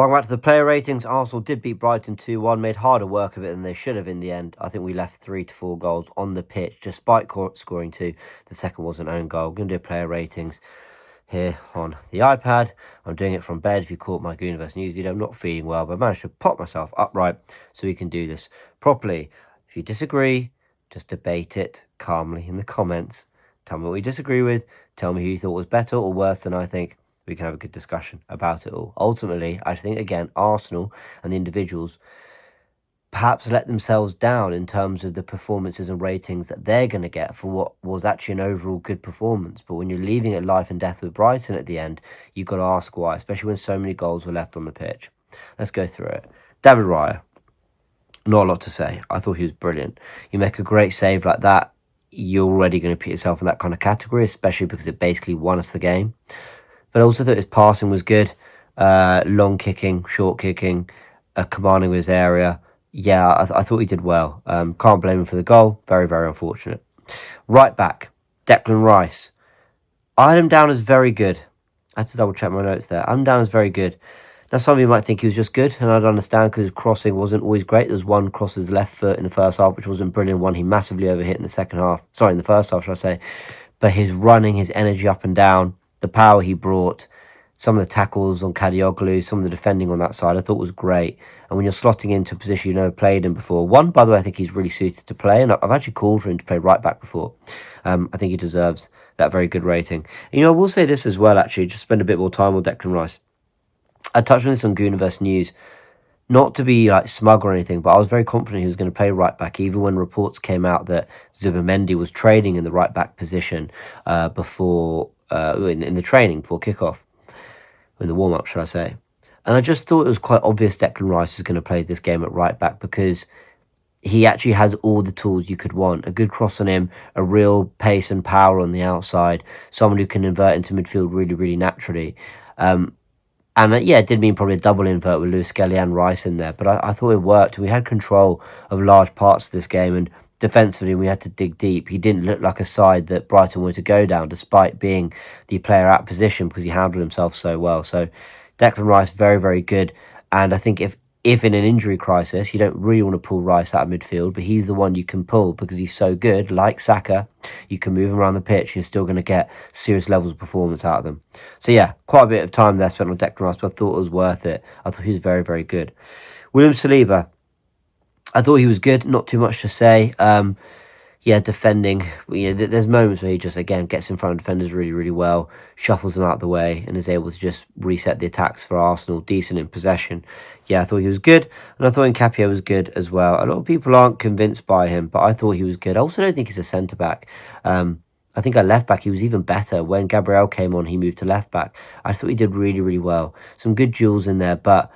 Welcome back to the player ratings. Arsenal did beat Brighton 2-1, made harder work of it than they should have in the end. I think we left 3 to 4 goals on the pitch, despite scoring 2. The second was an own goal. I'm going to do player ratings here on the iPad. I'm doing it from bed. If you caught my Goonerverse news video, I'm not feeling well, but I managed to pop myself upright so we can do this properly. If you disagree, just debate it calmly in the comments. Tell me what you disagree with. Tell me who you thought was better or worse than I think. We can have a good discussion about it all. Ultimately, I think, again, Arsenal and the individuals perhaps let themselves down in terms of the performances and ratings that they're going to get for what was actually an overall good performance. But when you're leaving it life and death with Brighton at the end, you've got to ask why, especially when so many goals were left on the pitch. Let's go through it. David Raya, not a lot to say. I thought he was brilliant. You make a great save like that, you're already going to put yourself in that kind of category, especially because it basically won us the game. But I also thought his passing was good. Long kicking, short kicking, commanding his area. Yeah, I thought he did well. Can't blame him for the goal. Very, very unfortunate. Right back, Declan Rice. I had him down as very good. I had to double check my notes there. I'm down as very good. Now, some of you might think he was just good, and I'd understand because his crossing wasn't always great. There was one cross with his left foot in the first half, which wasn't brilliant. One he massively overhit in the second half. Sorry, in the first half, should I say. But his running, his energy up and down, the power he brought, some of the tackles on Kadioglu, some of the defending on that side, I thought was great. And when you're slotting into a position you've never played in before, one, by the way, I think he's really suited to play, and I've actually called for him to play right back before. I think he deserves that very good rating. And, I will say this as well, actually, just spend a bit more time with Declan Rice. I touched on this on Goonerverse News, not to be like smug or anything, but I was very confident he was going to play right back, even when reports came out that Zubimendi was training in the right back position before in the training before kickoff, in the warm up, should I say. And I just thought it was quite obvious Declan Rice was going to play this game at right back because he actually has all the tools you could want. A good cross on him, a real pace and power on the outside, someone who can invert into midfield really, really naturally. And yeah, it did mean probably a double invert with Lewis Skelly and Rice in there, but I thought it worked. We had control of large parts of this game, and defensively we had to dig deep. He didn't look like a side that Brighton wanted to go down, despite being the player out of position because he handled himself so well. So Declan Rice, very, very good. And I think if in an injury crisis, you don't really want to pull Rice out of midfield, but he's the one you can pull because he's so good, like Saka. You can move him around the pitch. You're still going to get serious levels of performance out of them. So yeah, quite a bit of time there spent on Declan Rice, but I thought it was worth it. I thought he was very, very good. William Saliba, I thought he was good. Not too much to say. Yeah, defending. There's moments where he just, again, gets in front of defenders really, really well, shuffles them out of the way, and is able to just reset the attacks for Arsenal. Decent in possession. Yeah, I thought he was good, and I thought Nkapia was good as well. A lot of people aren't convinced by him, but I thought he was good. I also don't think he's a centre-back. I think at left-back he was even better. When Gabriel came on, he moved to left-back. I thought he did really, really well. Some good duels in there, but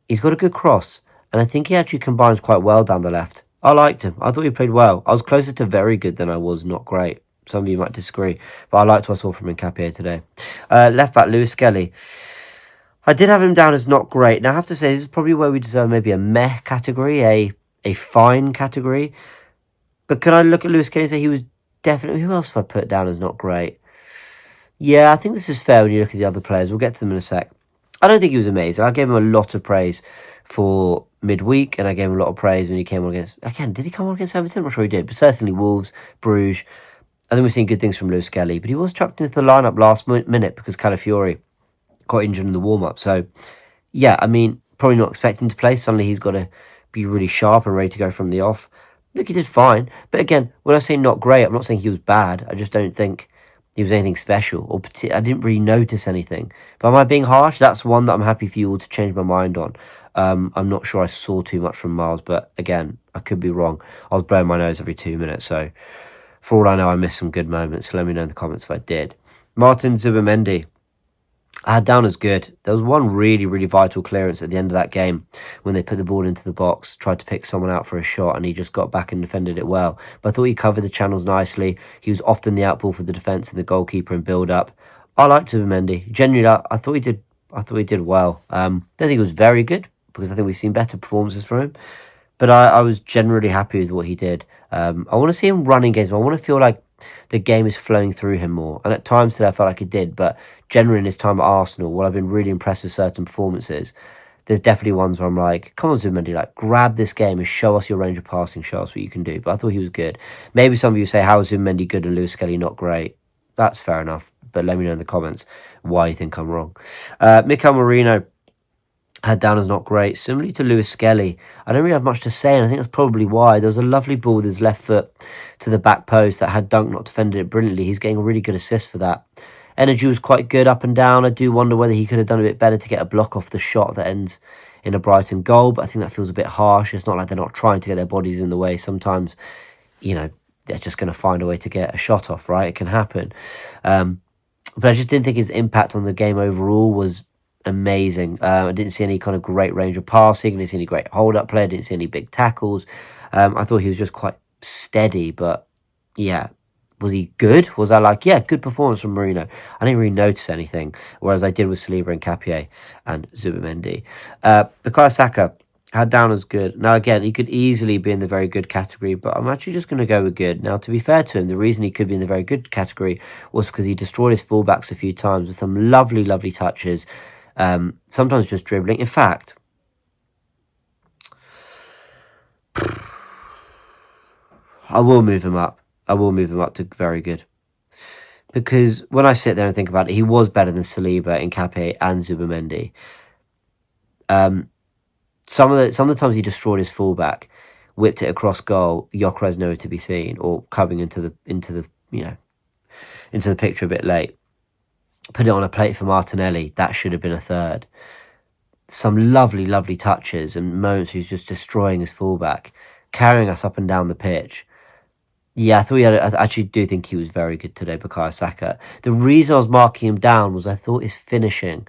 he's got a good cross, and I think he actually combines quite well down the left. I liked him. I thought he played well. I was closer to very good than I was not great. Some of you might disagree, but I liked what I saw from Nkapia today. Left back, Lewis Skelly. I did have him down as not great. Now, I have to say, this is probably where we deserve maybe a meh category, a fine category. But can I look at Lewis Skelly and say he was definitely... Who else have I put down as not great? Yeah, I think this is fair when you look at the other players. We'll get to them in a sec. I don't think he was amazing. I gave him a lot of praise for midweek, and I gave him a lot of praise when he came on against... Again, did he come on against Everton? I'm not sure he did, but certainly Wolves, Bruges. I think we've seen good things from Lewis Skelly, but he was chucked into the lineup last minute because Calafiori got injured in the warm-up. So, yeah, I mean, probably not expecting to play. Suddenly he's got to be really sharp and ready to go from the off. Look, he did fine. But again, when I say not great, I'm not saying he was bad. I just don't think he was anything special. Or I didn't really notice anything. But am I being harsh? That's one that I'm happy for you all to change my mind on. I'm not sure I saw too much from Miles, but again, I could be wrong. I was blowing my nose every 2 minutes, so for all I know, I missed some good moments. So let me know in the comments if I did. Martin Zubimendi, I had down as good. There was one really, really vital clearance at the end of that game when they put the ball into the box, tried to pick someone out for a shot, and he just got back and defended it well. But I thought he covered the channels nicely. He was often the outball for the defence and the goalkeeper in build-up. I liked Zubimendi. Genuinely, I thought he did well. Don't think he was very good, because I think we've seen better performances from him. But I was generally happy with what he did. I want to see him running games. I want to feel like the game is flowing through him more. And at times today I felt like it did. But generally in his time at Arsenal, while I've been really impressed with certain performances, there's definitely ones where I'm like, come on, Zubimendi, like, grab this game and show us your range of passing, show us what you can do. But I thought he was good. Maybe some of you say, how is Zubimendi good and Lewis Skelly not great? That's fair enough. But let me know in the comments why you think I'm wrong. Mikel Merino had down as not great. Similarly to Lewis Skelly, I don't really have much to say, and I think that's probably why. There was a lovely ball with his left foot to the back post that had Dunk not defended it brilliantly. He's getting a really good assist for that. Energy was quite good up and down. I do wonder whether he could have done a bit better to get a block off the shot that ends in a Brighton goal, but I think that feels a bit harsh. It's not like they're not trying to get their bodies in the way. Sometimes, you know, they're just going to find a way to get a shot off, right? It can happen. But I just didn't think his impact on the game overall was amazing. I didn't see any kind of great range of passing. I didn't see any great hold-up play. I didn't see any big tackles. I thought he was just quite steady, but yeah. Was he good? Was I like, yeah, good performance from Merino? I didn't really notice anything, whereas I did with Saliba and Cappier and Zubimendi. Bukayo Saka had down as good. Now, again, he could easily be in the very good category, but I'm actually just going to go with good. Now, to be fair to him, the reason he could be in the very good category was because he destroyed his fullbacks a few times with some lovely, lovely touches, sometimes just dribbling. In fact, I will move him up. I will move him up to very good. Because when I sit there and think about it, he was better than Saliba, Nkapé and Zubimendi. Some of the times he destroyed his fullback, whipped it across goal, Gyökeres nowhere to be seen, or coming into the picture a bit late. Put it on a plate for Martinelli, that should have been a third. Some lovely, lovely touches and moments he's just destroying his fullback, carrying us up and down the pitch. Yeah, I actually do think he was very good today, Bukayo Saka. The reason I was marking him down was I thought his finishing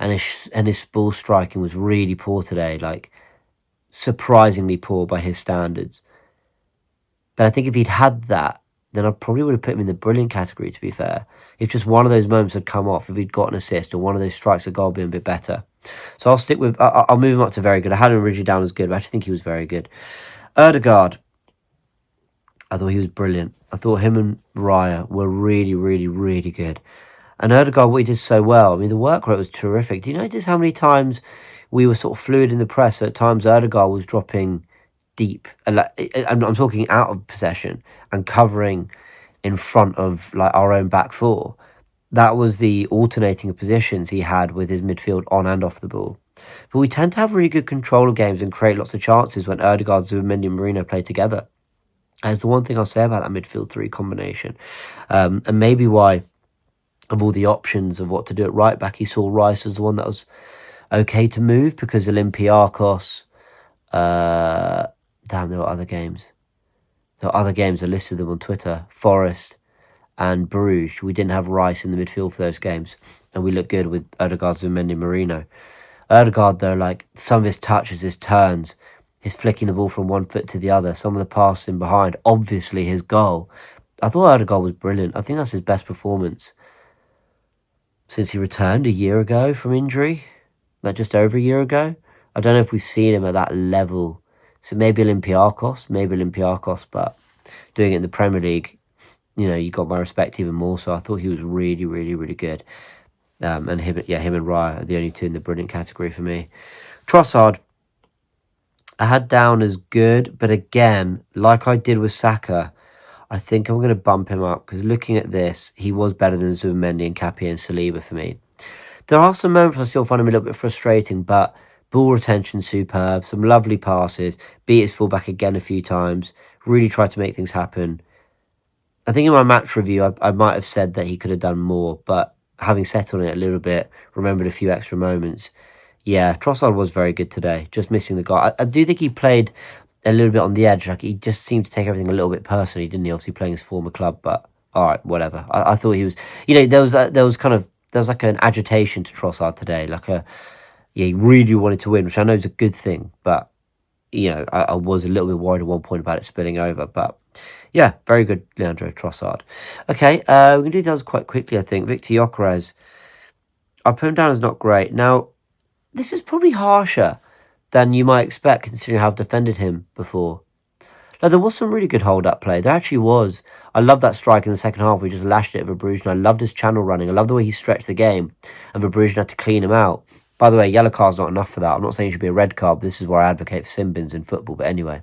and his ball striking was really poor today, like surprisingly poor by his standards. But I think if he'd had that, then I probably would have put him in the brilliant category, to be fair. If just one of those moments had come off, if he'd got an assist or one of those strikes at goal been a bit better. So I'll move him up to very good. I had him originally down as good, but I actually think he was very good. Ødegaard. I thought he was brilliant. I thought him and Raya were really, really, really good. And Ødegaard, what he did so well, I mean, the work rate was terrific. Do you notice how many times we were sort of fluid in the press? At times, Ødegaard was dropping deep. I'm talking out of possession and covering in front of like our own back four. That was the alternating of positions he had with his midfield on and off the ball. But we tend to have really good control of games and create lots of chances when Ødegaard, Zubimendi and Merino play together. That's the one thing I'll say about that midfield three combination. And maybe why, of all the options of what to do at right back, he saw Rice as the one that was okay to move, because Olympiacos, there were other games. There were other games, I listed them on Twitter, Forest and Bruges. We didn't have Rice in the midfield for those games, and we looked good with Ødegaard, Zubimendi, Merino. Ødegaard, though, like some of his touches, his turns, his flicking the ball from one foot to the other, some of the passing behind, obviously his goal. I thought Ødegaard was brilliant. I think that's his best performance since he returned a year ago from injury, like just over a year ago. I don't know if we've seen him at that level. So maybe Olympiacos, but doing it in the Premier League, you know, you got my respect even more. So I thought he was really, really, really good. And him and Raya are the only two in the brilliant category for me. Trossard, I had down as good, but again, like I did with Saka, I think I'm going to bump him up, because looking at this, he was better than Zubimendi and Cappier and Saliba for me. There are some moments I still find him a little bit frustrating, but ball retention superb, some lovely passes, beat his fullback again a few times, really tried to make things happen. I think in my match review, I might have said that he could have done more, but having settled on it a little bit, remembered a few extra moments. Yeah, Trossard was very good today, just missing the goal. I do think he played a little bit on the edge. Like, he just seemed to take everything a little bit personally, didn't he? Obviously playing his former club, but all right, whatever. I thought he was, you know, there was like an agitation to Trossard today. He really wanted to win, which I know is a good thing, but, you know, I was a little bit worried at one point about it spilling over, but yeah, very good, Leandro Trossard. Okay, we're going to do those quite quickly, I think. Victor Gyökeres, I put him down as not great. Now, this is probably harsher than you might expect, considering how I've defended him before. Now, there was some really good hold-up play. There actually was. I love that strike in the second half where he just lashed it at Verbruggen. I loved his channel running. I love the way he stretched the game, and Verbruggen had to clean him out. By the way, yellow card's not enough for that. I'm not saying it should be a red card, but this is where I advocate for sin bins in football. But anyway,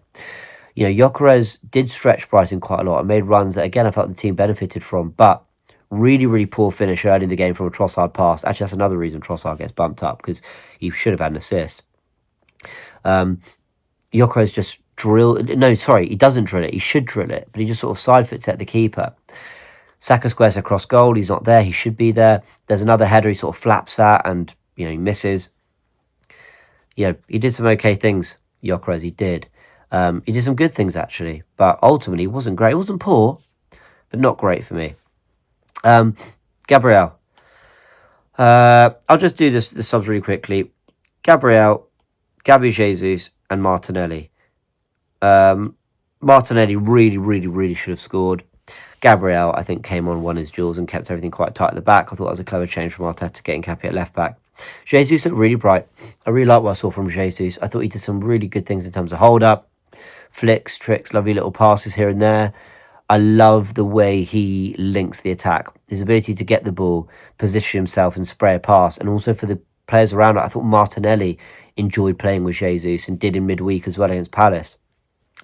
you know, Gyökeres did stretch Brighton quite a lot and made runs that, again, I felt the team benefited from. But really, really poor finish early in the game from a Trossard pass. Actually, that's another reason Trossard gets bumped up, because he should have had an assist. Gyökeres just he doesn't drill it. He should drill it, but he just sort of side foots at the keeper. Saka squares across goal. He's not there. He should be there. There's another header he sort of flaps at and, you know, he misses. Yeah, he did some okay things, Gyökeres, he did. He did some good things, actually, but ultimately, it wasn't great. It wasn't poor, but not great for me. Gabriel. I'll just do the subs really quickly. Gabriel, Gabby Jesus, and Martinelli. Martinelli really should have scored. Gabriel, I think, came on, won his duels, and kept everything quite tight at the back. I thought that was a clever change from Arteta, getting Cappy at left back. Jesus looked really bright. I really like what I saw from Jesus. I thought he did some really good things in terms of hold-up, flicks, tricks, lovely little passes here and there. I love the way he links the attack. His ability to get the ball, position himself and spray a pass. And also for the players around it, I thought Martinelli enjoyed playing with Jesus and did in midweek as well against Palace.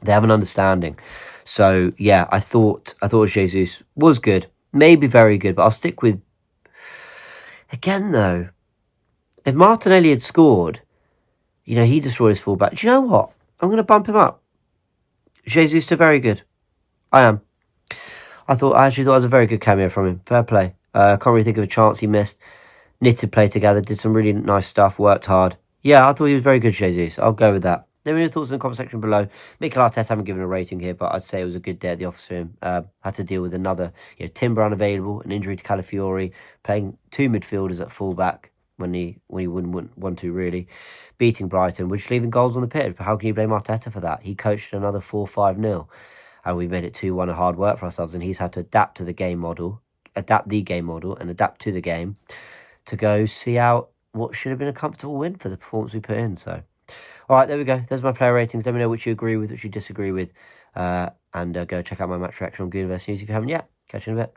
They have an understanding. So, yeah, I thought Jesus was good. Maybe very good, but I'll stick with... Again, though, if Martinelli had scored, you know, he destroyed his fullback. Do you know what? I'm going to bump him up. Jesus to very good. I am. I actually thought it was a very good cameo from him. Fair play. Can't really think of a chance he missed. Knitted play together, did some really nice stuff, worked hard. Yeah, I thought he was very good, Jesus. I'll go with that. Let me know your thoughts in the comment section below. Mikel Arteta, I haven't given a rating here, but I'd say it was a good day at the office for him. Had to deal with another, Timber unavailable, an injury to Calafiori, playing two midfielders at fullback when he wouldn't want to, really. Beating Brighton, which leaving goals on the pitch. But how can you blame Arteta for that? He coached another 4-5-0. And we made it 2-1 a hard work for ourselves, and he's had to adapt the game model, and adapt to the game to go see out what should have been a comfortable win for the performance we put in. So, all right, there we go. There's my player ratings. Let me know which you agree with, which you disagree with, and go check out my match reaction on Goonerverse News if you haven't yet. Catch you in a bit.